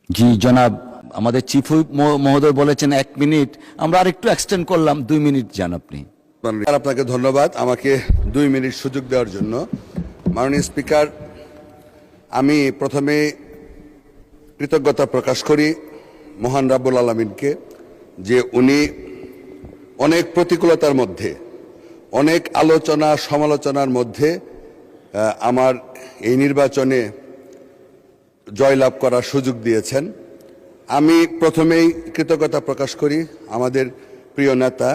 জি জনাব, আমাদের chief whip মহোদয় বলেছেন 1 মিনিট, আমরা আরেকটু এক্সটেন্ড করলাম 2 মিনিট যান আপনি। আপনাকে ধন্যবাদ আমাকে 2 মিনিট সুযোগ দেওয়ার জন্য। মাননীয় স্পিকার, আমি প্রথমে কৃতজ্ঞতা প্রকাশ করি মহান রাব্বুল আলামিনকে যে উনি অনেক প্রতিকূলতার মধ্যে, অনেক আলোচনা সমালোচনার মধ্যে আমার এই নির্বাচনে জয়লাভ করার সুযোগ দিয়েছেন। আমি প্রথমেই কৃতজ্ঞতা প্রকাশ করি আমাদের প্রিয় নেতা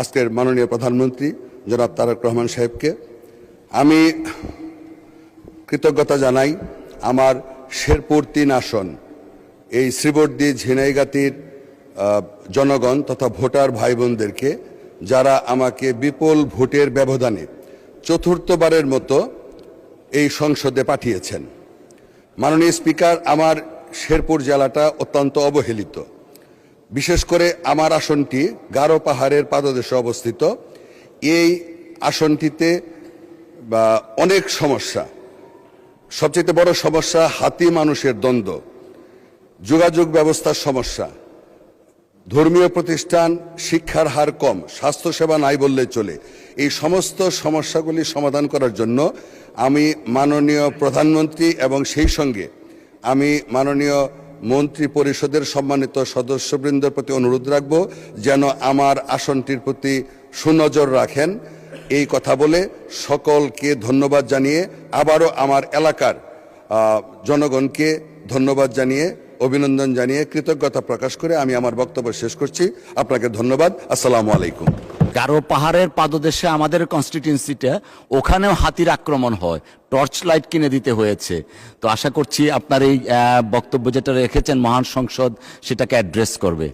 আজকের মাননীয় প্রধানমন্ত্রী জনাব তারেক রহমান সাহেবকে। আমি কৃতজ্ঞতা জানাই আমার শেরপুর 3 আসন এই শ্রীবর্দী ঝিনাইগাতির জনগণ তথা ভোটার ভাই বোনদেরকে, যারা আমাকে বিপুল ভোটের ব্যবধানে চতুর্থবারের মতো এই সংসদে পাঠিয়েছেন। মাননীয় স্পিকার, আমার শেরপুর জেলাটা অত্যন্ত অবহেলিত। বিশেষ করে আমার আসনটি গারো পাহাড়ের পাদদেশে অবস্থিত। এই আসনটিতে অনেক সমস্যা, সবচেয়ে বড় সমস্যা হাতি মানুষের দ্বন্দ্ব, যোগাযোগ ব্যবস্থার সমস্যা, ধর্মীয় প্রতিষ্ঠান, শিক্ষার হার কম, স্বাস্থ্যসেবা নাই বললে চলে। এই সমস্ত সমস্যাগুলি সমাধান করার জন্য আমি মাননীয় প্রধানমন্ত্রী এবং সেই সঙ্গে আমি মাননীয় মন্ত্রী পরিষদের সম্মানিত সদস্যবৃন্দের প্রতি অনুরোধ রাখব যেন আমার আসনটির প্রতি সুনজর রাখেন। এই কথা বলে সকলকে ধন্যবাদ জানিয়ে, আবারও আমার এলাকার জনগণকে ধন্যবাদ জানিয়ে, অভিনন্দন জানিয়ে, কৃতজ্ঞতা প্রকাশ করে আমি আমার বক্তব্য শেষ করছি। আপনাকে ধন্যবাদ। আসসালামু আলাইকুম। গারো পাহাড়ের পাদদেশে আমাদের কনস্টিটিউয়েন্সিটা, ওখানেও হাতির আক্রমণ হয়, টর্চ লাইট কিনে দিতে হয়েছে। তো আশা করছি আপনার এই বক্তব্য যেটা রেখেছেন মহান সংসদ সেটাকে অ্যাড্রেস করবে।